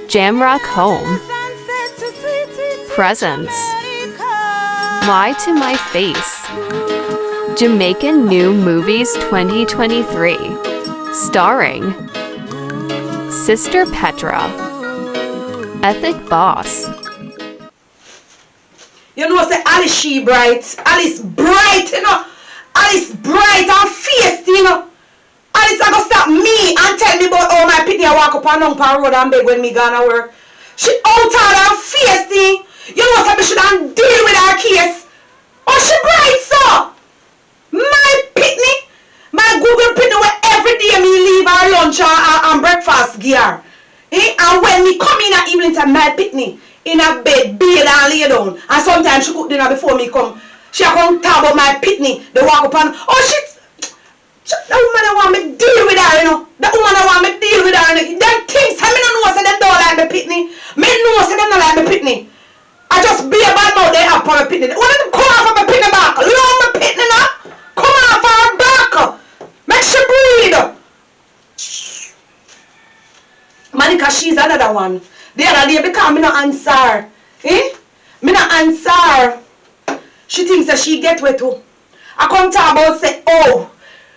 Jamrock home. Presents. Lie to my face. Jamaican New Movies 2023. Starring Sister Petra. Ethic Boss. You know, say Alice she bright. Alice bright, you know. Alice bright and feisty, you know. Alice a go stop me and tell me about how my pitney I walk up and down the road and beg when me gonna work. She out and feisty. You know what I should deal with her case. Oh, she bright, so. My pitney, my Google pitney where every day me leave her lunch and breakfast gear. And when me come in at evening time, my pitney in a bed, bathe and lay down. And sometimes she cook dinner before me come. She come talk about my pitney. They walk up and, oh shit. That woman I want me deal with her, you know. That woman I want me deal with her, you know. Them things, I don't know, say they don't like me pitney. Me know, say they don't like me pitney. I just be a bad mouth they have for my pitney. One of them come off of my pitney back. Love my pitney now. Come off of her back. Make she breathe. Monica, she's another one. The other day, because me no answer. Me no answer. She thinks that she get wet too. I come talk about say, oh,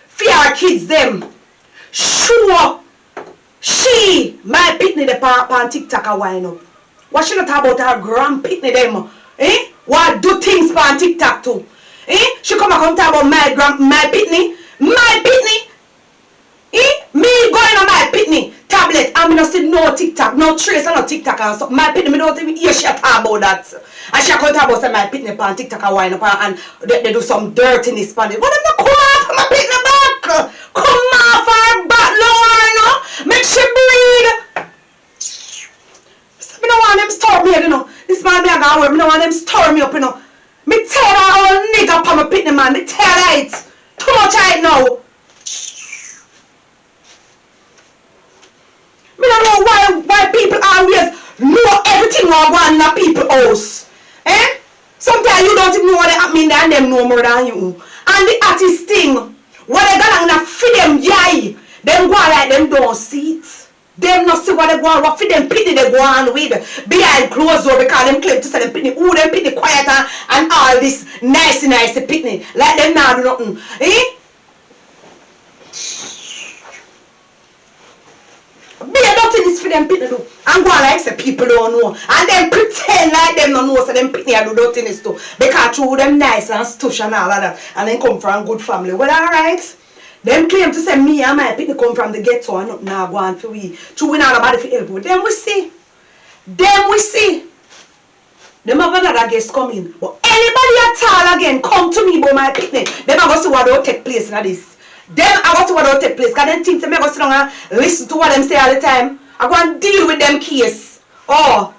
fear kids them. Sure. She, my pitney the pan TikTok a wine up. What she not talk about her grand pitney them? What do things pan TikTok too? She come and talk about my pitney. My pitney. Me going on my pitney tablet and me not see no TikTok, no trace and no TikTok and stuff. My pitney, me don't even hear she talk about that. And she come talk about say my pitney pan TikTok and wine up and they do some dirtiness pan it. But them not come off my pitney back. Come off her back, Lord, no. Make she breathe. Me don't want them stir me, you know. This man me a go away. Me don't want them stir me up, you know. Me tell her old nigga upon my pitney man. Me tell her it. Too much right now. Me don't know why people always know everything what going in a people's house. Sometimes you don't even know what they happen there and them know more than you. And the artist thing, what they gonna feed them yai, them go like them don't see it. Them not see what they go on, what feed them pity they go on with behind closed door because them claim to say them pity, ooh them pity quiet and all this nice pity. Like them now do nothing. Be a nothing is for them pitney do. And go like say people don't know. And then pretend like them don't know so them pitney do nothing is too. Because through them nice and stush and all of that. And then come from a good family. Well alright. Them claim to say me and my pitney come from the ghetto and nothing now go on for we. True we not nobody for help. Then we see. Them have another guest coming. But anybody at all again come to me about my pitney. Them are going to see what will take place in this. Then I go to what will take place because them think to me go sit down and listen to what them say all the time. I go and deal with them case. Oh.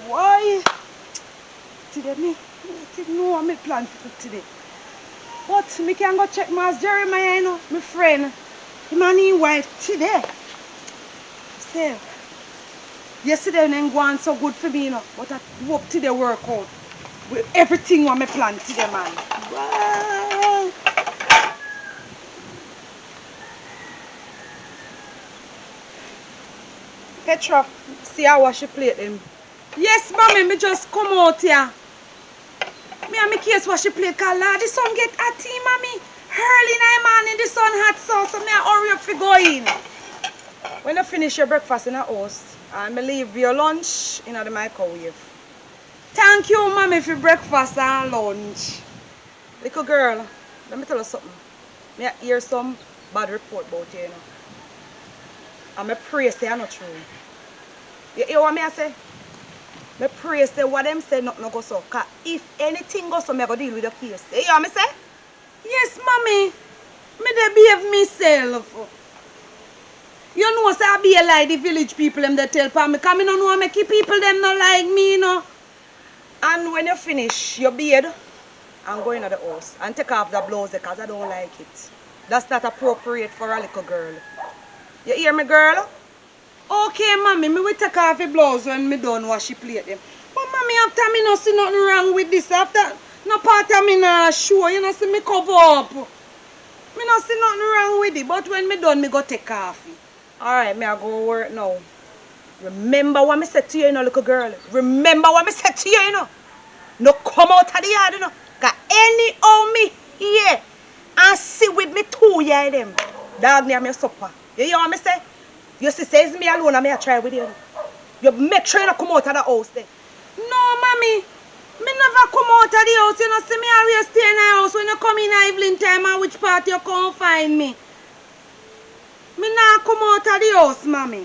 Why? Today me didn't know what my plan for today. But me can go check my Jeremiah, you know, my friend. Him and his wife today. So, yesterday didn't go on so good for me, you know. But I hope today work out. With everything what me plan today, man. Wow. Petra, see how I should plate them. Yes, mommy, me just come out here. Me and me case wash the plate because the sun get hot, mommy. Early in the morning, the sun hot so me I hurry up to go in. When you finish your breakfast in the house, and me leave your lunch in the microwave. Thank you, mommy, for breakfast and lunch. Little girl, let me tell you something. I hear some bad report about you, you know. And I pray say I'm not true. You hear what I say? I pray say what them say nothing go so. Because if anything goes so, I go deal with the case. You hear what I say? Yes, mommy. Me dey behave myself. You know, say I be like the village people them they tell for me. Because I don't know make people them not like me, you know. And when you finish your beard, and go into the house and take off the blouse because I don't like it. That's not appropriate for a little girl. You hear me, girl? Okay, mommy, me will take off the blouse when me done wash the plate them. But mommy, after me not see nothing wrong with this. After no part of me not sure, you know, see me cover up. Me not see nothing wrong with it, but when me done, me go take off it. Alright, me I go work now. Remember what I said to you, you know, little girl. Remember what I said to you, you know. No come out of the yard, you know. Got any of me here and sit with me two year them. Dog near me supper. You hear what I say? Your sister is me alone and me I try with you. You make sure you don't come out of the house there. No, mommy. Me never come out of the house. You know, see me always stay in the house when you come in evening time and which part you come find me. Me not come out of the house, mommy.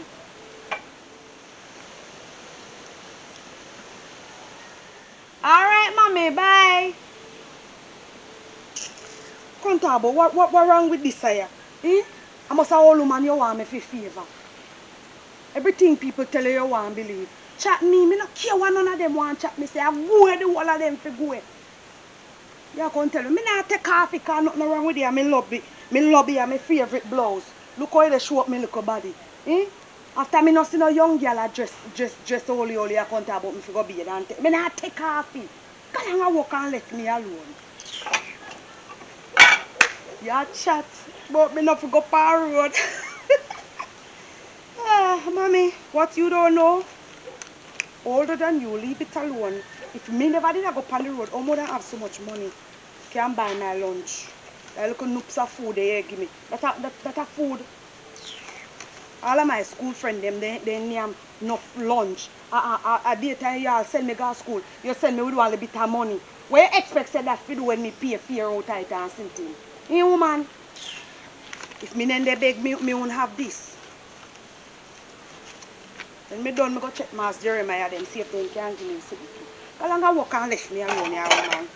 Alright, mommy, bye. Come talk about what wrong with this here? Eh? I must have all woman you want me for favor. Everything people tell you want believe. Chat me not care what none of them want chat me. Say I go where the whole of them for go. You can't tell me not take off because nothing wrong with it. Me love it. Me love it and my favorite blouse. Look how they show up me little body. Eh? After me not see no young girl dress holy I can't talk about me for go be and me not take off it. Come on walk and let me alone. You chat, but me not for go par road. Mommy, what you don't know? Older than you, leave it alone. If me never did go on the road, how more than have so much money? Can buy my lunch. I look at noops of food they give me. That a food. All of my school friends, they name enough lunch. A daytime you send me go to school. You send me with one little bit of money. What you expect said that for do when me pay fear out tight and something? Hey woman, if me then they beg me won't have this. When me done, me go check Master Jeremiah them see if they can give me something. How long I walk and left me alone here, woman?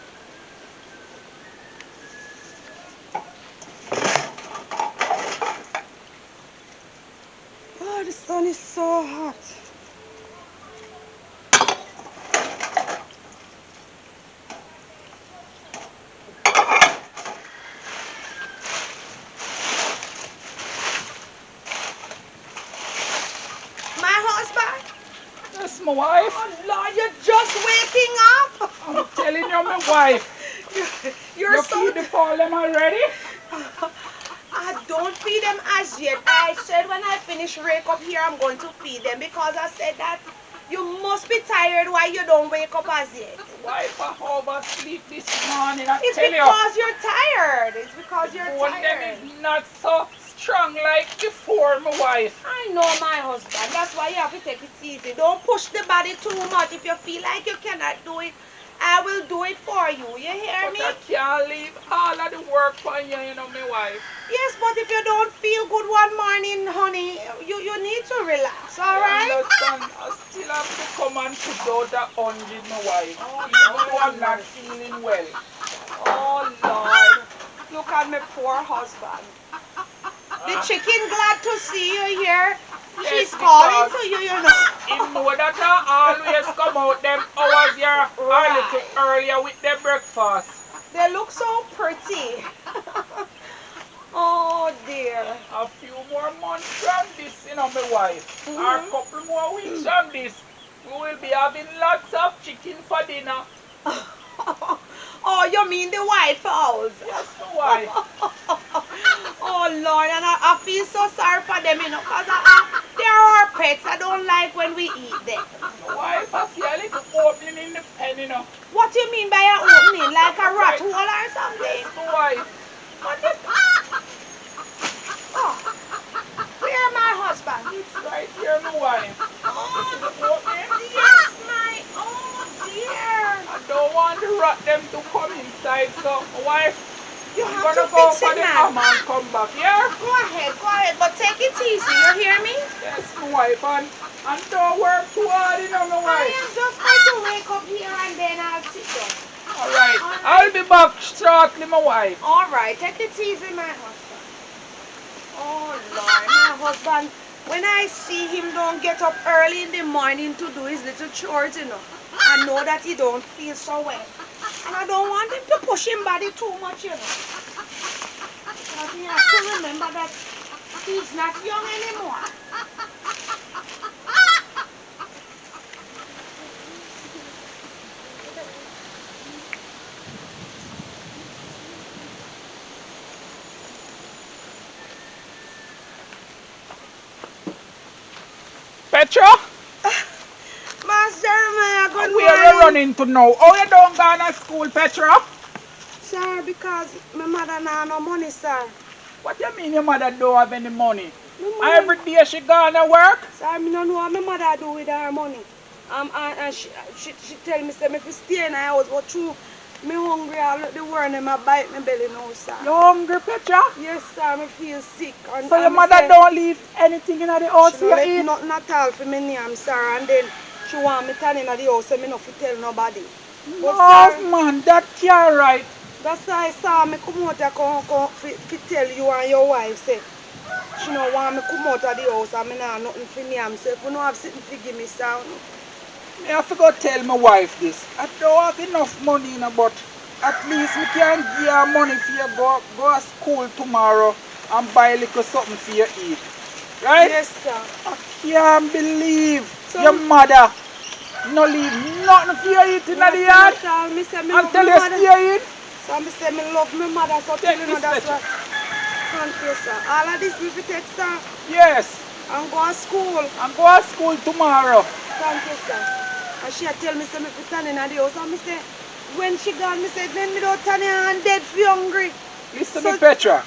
Oh, the sun is so hot. My husband? That's my wife. Oh, Lord, you're just waking up. I'm telling you, my wife. You're you so... feed the fall them already? I don't feed them as yet. I said when I finish wake up here, I'm going to feed them because I said that you must be tired why you don't wake up as yet. Wife, I oversleep this morning. It's because you're tired. It's because you're One tired. them is not so strong like before, my wife. I know my husband. That's why you have to take it easy. Don't push the body too much. If you feel like you cannot do it, I will do it for you. You hear me? But I can't leave all of the work for you, you know, my wife. Yes, but if you don't feel good one morning, honey, you need to relax, all right? I understand. I still have to come and put out the 100, my wife. Even though I'm not feeling well. Oh, Lord. Look at my poor husband. The chicken glad to see you here. She's calling to you, you know. Him know that I always come out them hours here a little earlier with their breakfast. They look so pretty. Oh, dear. A few more months from this, you know, my wife. Or a couple more weeks from this, we will be having lots of chicken for dinner. Oh, you mean the White Owls? Yes, my wife. Oh, Lord, and I feel so sorry for them, you know, because they are our pets. I don't like when we eat them. My wife, I see a little opening in the pen, you know. What do you mean by an opening? Like a rat hole or something? Yes, my wife. What the... Oh, where my husband? It's right here, my wife. You see the opening? Yes, my... Oh, dear. I don't want the rat them to come inside, so my wife, You I'm have gonna to go fix for it the now. hammer and come back, yeah? Go ahead, but take it easy, you hear me? Yes, my wife, and don't work too hard, you know, my I wife. am just going to wake up here and then I'll sit down. Alright, I'll be back shortly, my wife. Alright, take it easy, my husband. Oh, Lord, my husband, when I see him don't get up early in the morning to do his little chores, you know, I know that he don't feel so well. And I don't want him to push his body too much, you know. Because he has to remember that he's not young anymore. Petra? Master Jeremiah, good Where are you running to now? Oh, you don't go to school, Petra? Sir, because my mother now no money, sir. What do you mean your mother don't have any money? My mother, Every day she gonna work? sir, I don't know what my mother do with her money. And she tell me, say, if I stay in her house, but true, me hungry, I look the word and I bite my belly now, sir. You hungry, Petra? Yes, sir, I feel sick. And, So your and mother say, don't leave anything in the house she for don't you let eat? nothing at all for me name, sir. And then she want me turn in the house and me not tell nobody. But, No, sir, man, that can't right. that's why I saw me come out here to tell you and your wife, say, she don't want me come out of the house and me not nothing for me. So if you don't have something to give me, sir, I have to go tell my wife this. I don't have enough money, but at least we can give her money for you go to school tomorrow and buy a little something for you eat. Right? yes, sir. I can't believe So- your mother no leave nothing for you eat in the yard Me say me until love you my mother. stay in. So me say me love my mother, so Take tell you know this that's picture. what. Thank you, sir. All of this we fi take, sir, Yes, and go to school. and go to school tomorrow. Thank you, sir. And she tell me, say, me fi stand in the house. And me say, when she gone, me say, then me don't stand here and dead for hungry. Listen So- to me, Petra.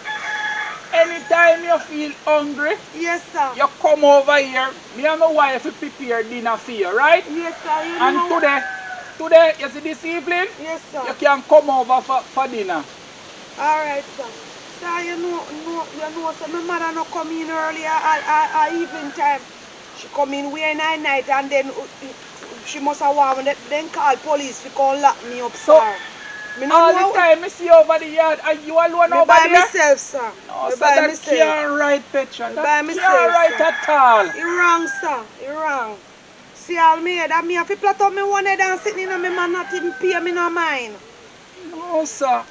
Anytime you feel hungry, Yes, sir. you come over here. Me and my wife will prepare dinner for you, right? Yes, sir. You And know. today, you see this evening, Yes, sir. you can come over for dinner. All right, sir. Sir, you know, so my mother no come in earlier at evening time. She come in way night and then she must have want me then call police to come lock me up, So, sir. Me no All know. the time I see you over the yard, are you alone Me over by there? myself, sir. No, Me so by that myself. can't right, Petra. Me That by can't myself, right sir. at all. You wrong, sir. You wrong. See all me head and me have to plot up me one head and sitting in my man not even pay me no mind. No, sir.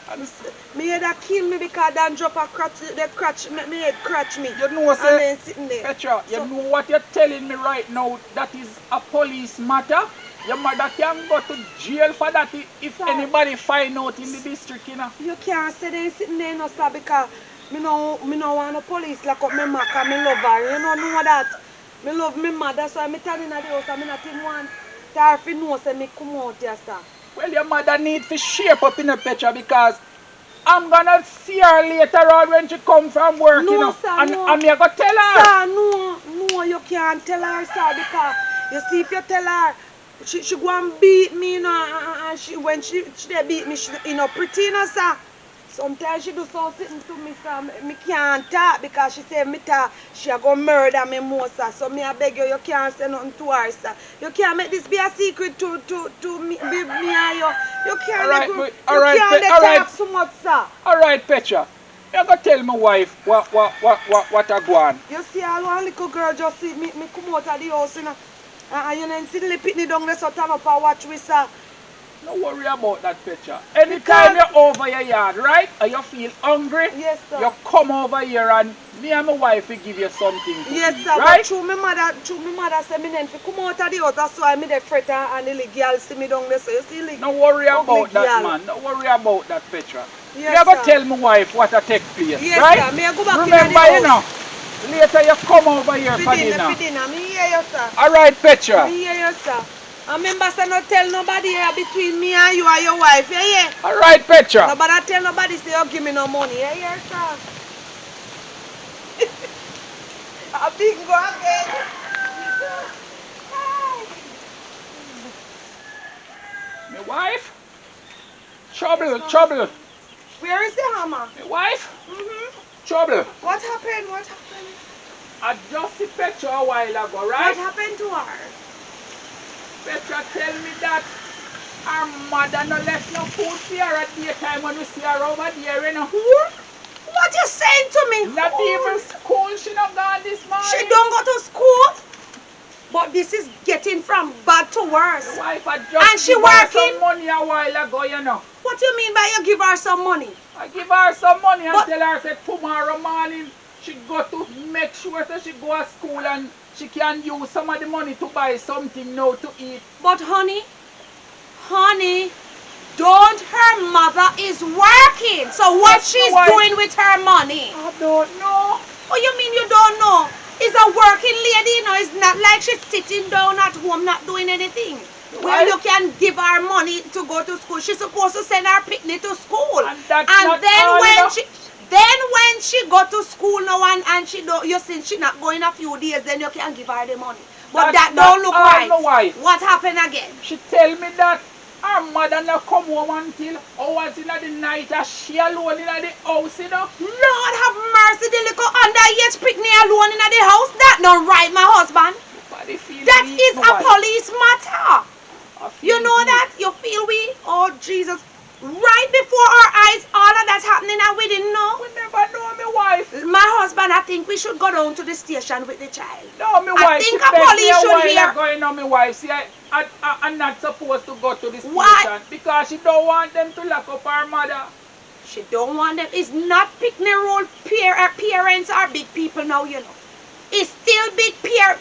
Me head a kill me because Dan drop a crutch, the crutch, me head crutch me. You know, And sir, then sitting there. Petra, you So- know what you're telling me right now? That is a police matter. Your mother can go to jail for that if Sir. anybody find out in the district, you know. You can't say they sitting there, no, sir, because me no want no police lock up my ma, cause me love her. You know that. Me love my mother, so me turn in the house and me not even want her to know say me come out here, sir. Well, your mother need to shape up in the picture because I'm gonna see her later on when she come from work, No, you know. sir, and no. me gonna tell her. Sir, no, you can't tell her, sir, because you see if you tell her, she go and beat me, you know, and when she dey beat me, she, you know, pretty, you know, sir. Sometimes she do something to me, sir. Me can't talk because she say me talk, she a go murder me more, sir. So me I beg you, you can't say nothing to her, sir. You can't make this be a secret to me and you. You can't Alright, let go, but- you alright, can't but- let alright. talk so much, sir. Alright, Petra. You gonna tell my wife what I go on. You see, all one little girl just see me come out of the house, you know. And you know, sitting the pitney down there, so turn up and watch with, sir. No worry about that, Petra. Anytime Because- you're over your yard, right? And you feel hungry, Yes, sir. you come over here and me and my wife will give you something to Yes, eat, sir, right? but through my mother say me then fi come out of the house, that's why me dey fret and the little girl see me down there, so you see like No worry ugly about that, girl. man. No worry about that, Petra. Yes, you gonna sir. tell my wife what I take place, Yes, right? sir. Me I go back in Remember, the you house. know, later you come over here for For dinner. dinner, me hear you, sir. Alright, Petra. Me hear you, sir. And remember, say not tell nobody here between me and you and your wife, yeah, yeah. Alright, Petra. Nobody tell nobody say you give me no money, yeah, yeah, sir. A bingo again. My wife? Trouble, Yes, ma'am. trouble. Where is the hammer? My wife? Mm-hmm. Trouble. What happened? What happened? I just see Petra a while ago, What right? happened to her? Petra tell me that her mother no left no food for her at daytime when we see her over there, you know. What you saying to me? Not even school, she not gone this morning. She don't go to school. But this is getting from bad to worse. The wife had And just she give her working? some money a while ago, you know. What do you mean by you give her some money? I give her some money and But- tell her say tomorrow morning she go to make sure that she go to school and she can use some of the money to buy something now to eat. But honey, don't her mother is working. So what That's she's why- doing with her money? I don't know. Oh, you mean you don't know? is a working lady, you know. It's not like she's sitting down at home not doing anything. Where you can give her money to go to school. She's supposed to send her picnic to school. And that's and not then all when enough. she go to school now and she don't, you see she not going a few days, then you can give her the money. But That's that don't not look all right. my wife. What happened again? She tell me that her mother not come home until hours in the night and she alone in the house, you know. Lord have mercy, the little underage picnic alone in the house. That not right, my husband. Nobody feel That weak, is my a wife. police matter. I feel You know weak. that? You feel we? Oh, Jesus. Right before our eyes, all of that's happening and we didn't know. We never know my wife. My husband, I think we should go down to the station with the child. No, my I wife. think she a beg me police should while hear- I'm going on my wife. See, I'm not supposed to go to the station Why? because she don't want them to lock up her mother. She don't want them. It's not picnic rule. Parents are big people now, you know. It's still big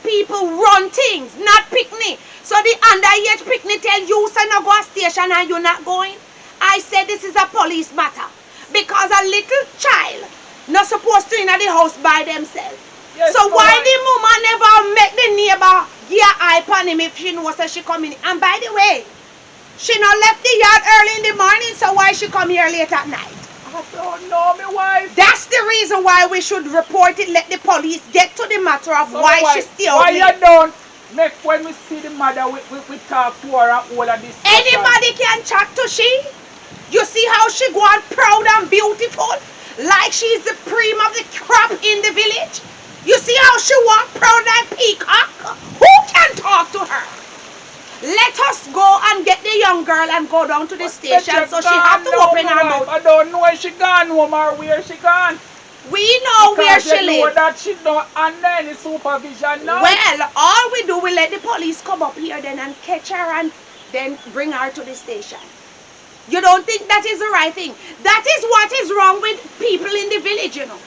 people run things, not picnic. So the underage picnic tell you say no go to station and you're not going. I said this is a police matter. Because a little child not supposed to in the house by themselves. Yes, So my why wife. the mama never make the neighbor give her eye on him if she knows that she coming? And by the way, she not left the yard early in the morning, so why she come here late at night? I don't know, my wife. That's the reason why we should report it, let the police get to the matter of So why my she wife, still why late. you don't make when we see the mother, we talk to her and all of this. Anybody can chat to she. You see how she go on proud and beautiful? Like she's the cream of the crop in the village? You see how she walk proud like peacock? Who can talk to her? Let us go and get the young girl and go down to the station so she have to open her mouth. I don't know if she gone home or where she gone. We know where Because she you know lives. that she don't under any supervision now. Well, all we do, we let the police come up here then and catch her and then bring her to the station. You don't think that is the right thing? That is what is wrong with people in the village, you know.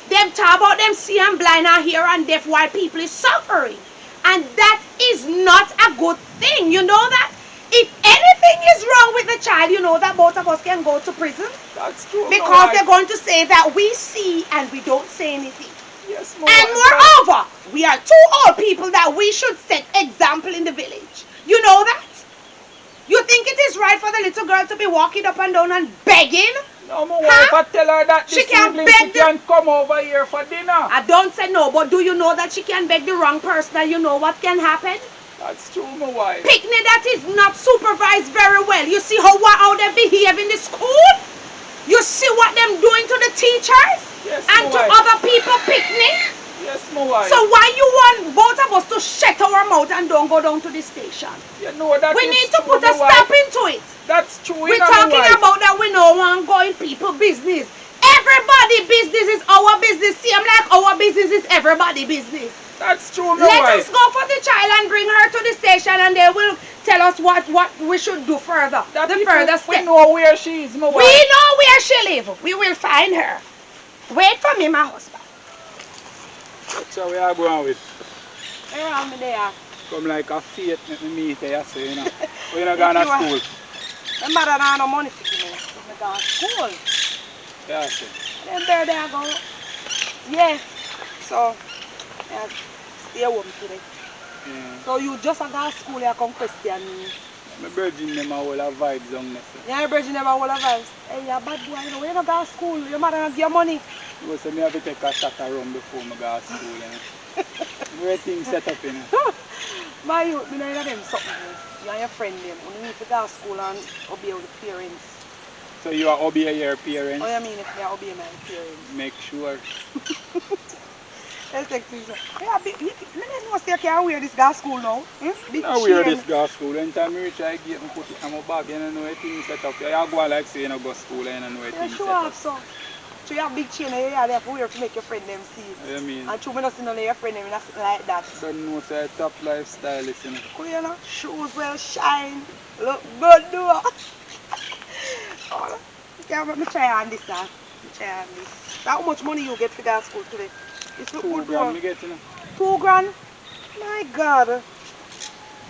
Them talk about them see and blind and hear and deaf while people is suffering. And that is not a good thing, you know that? If anything is wrong with the child, you know that both of us can go to prison. That's true. Because they're going to say that we see and we don't say anything. Yes, And moreover, we are two old people that we should set example in the village. You know that? You think it is right for the little girl to be walking up and down and begging? No, my wife, I tell her that She this can evening beg she the- can come over here for dinner. I don't say no, but do you know that she can beg the wrong person and you know what can happen? That's true, my wife. Picnic that is not supervised very well. You see how they behave in the school? You see what them doing to the teachers? Yes, And my to wife. other people picnic? Yes, my wife. So why you want both of us to shut our mouth and don't go down to the station? you know that We is need to true, put a my wife. stop into it. That's true, We're you know, talking my wife. about that we don't want going people business. Everybody business is our business. Same like our business is everybody business. That's true, my Let wife. us go for the child and bring her to the station and they will tell us what we should do further. That the if further we step. know where she is, my We wife. know where she lives. We will find her. Wait for me, my husband. So we are going with. Where am I there? Come like a fate, let me meet her, so you know. We're not going to you are- school. My mother don't have no money for me. I go to school. Yeah, so. Then there I go. Yeah. So, I stay home today. Yeah. So you just go to school, you come question me. My virgin them all have vibes on this. Yeah, Bridget never will advise. Hey, you're a bad boy, you know, you don't go to school. Your mother don't give you money. You say me have to take a shot around before I go to school. You know. Everything set up, you know. My youth, you know, them something. You and your friend them. You need to go to school and obey the parents. So you are obey your parents. What do you mean if they obey my parents? Make sure. Let's take this. Yeah, I don't know if you can wear this go to school now. Big I wear chain. this go to school. Anytime I reach I get and put it in my bag, you don't know everything set up. You go like say you don't go to school and you don't know Yeah, everything sure set have up. some. So you have big chain and you have to wear to make your friend them see it. What do you mean? And true, me not see none of your friend them not like that. Don't know say top lifestylist, you know. Cool, you know? Shoes well shine. Look good, do it. Oh, yeah, let me try on this now. Try on this. How much money you get for that school today? It's look 2 good, grand bro. me get, you know. 2 grand? My God.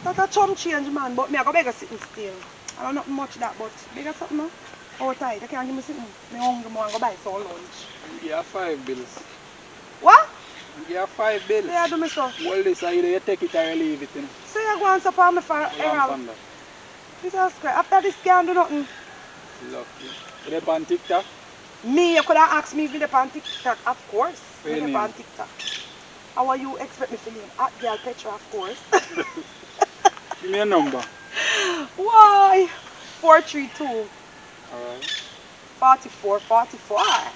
That's a chum change, man. But me, I go beg a sitting still. I don't know much that, but bigger something, no? Oh, tight. I can't give me sitting. Me hungry, man. I go buy some lunch. Yeah, 5 bills. What? You have 5 bills. Yeah, do me so. Well, this either you take it or you leave it. You know. So you go and support me for Errol. Jesus Christ. After this can't do nothing. Lucky. You dey on TikTok? Me, you could have asked me if you're on TikTok. Of course. What your I'm name? on TikTok. How you expect me to name? At girl Petra, of course. Give me a number. Why? 432 Alright. 44 44. Alright.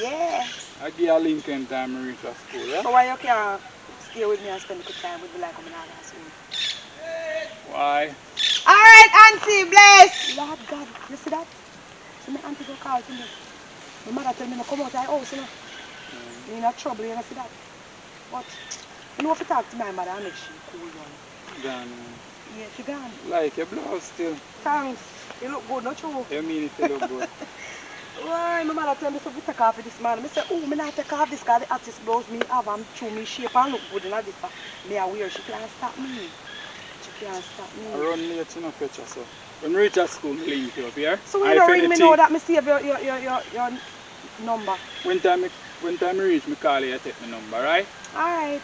Yeah. I give you a link anytime I reach a school, yeah? So why you can't stay with me and spend a good time with me like I'm in other school? Why? Alright, Auntie, bless! Lord God, you see that? So my auntie go call to me. My mother tell me to come out of the house, you know. Me in a trouble, you know, see that? But, you know if you talk to my mother, I make she cool down. Gone. Yeah, she gone. Like your blouse still. Thanks. You look good, not true? You mean it look good? Why, my mother tell me to take off this man. I say, oh, I not take off this because the artist blouse me have and through me shape and look good in this. Me I wear, she can't stop me. She can't stop me. I run late to no Petra, so when we reach at school, I link you up here. So when you ring me know that me save your number. When time I reach, me call you, I take my number, right? Alright.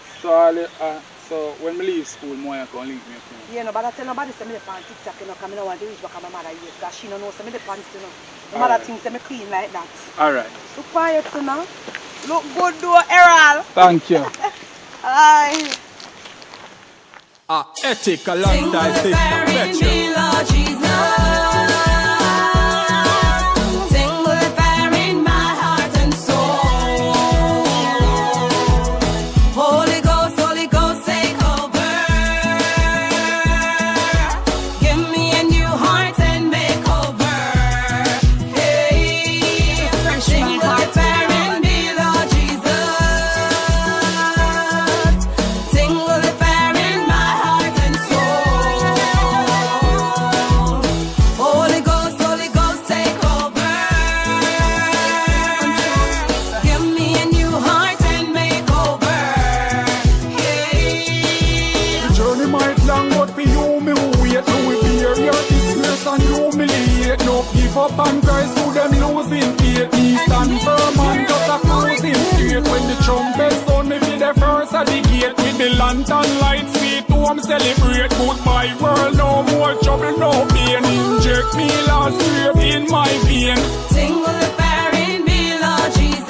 So when I leave school, I can link me up. Yeah, no, but I tell nobody say me the pan TikTok, you know, because I don't want to reach back to my mother yet, because she don't know say me the pants, you know. My mother thinks me clean like that. Alright. Look quiet, you know. Look good though, Errol. Thank you. Aye. Ethic alongside Sister Petra. Up and Christ who them losing faith. He stand firm and just a cruising straight. When the trumpet sound, me feel the first at the gate. With the lantern lights, sweet home celebrate. Goodbye world, no more trouble, no pain. Inject me last straight in my vein. Tingle the fire in me, Lord Jesus.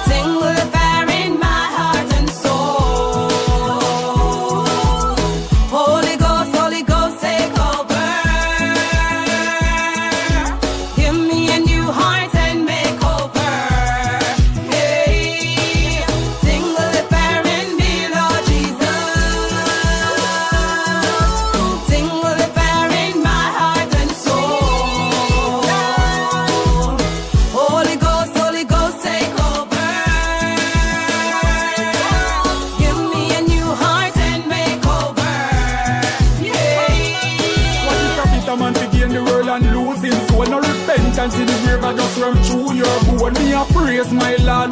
Tingle the fire in my heart and soul. Holy Ghost, take over. And see the river just run through your bone. Me a praise my Lord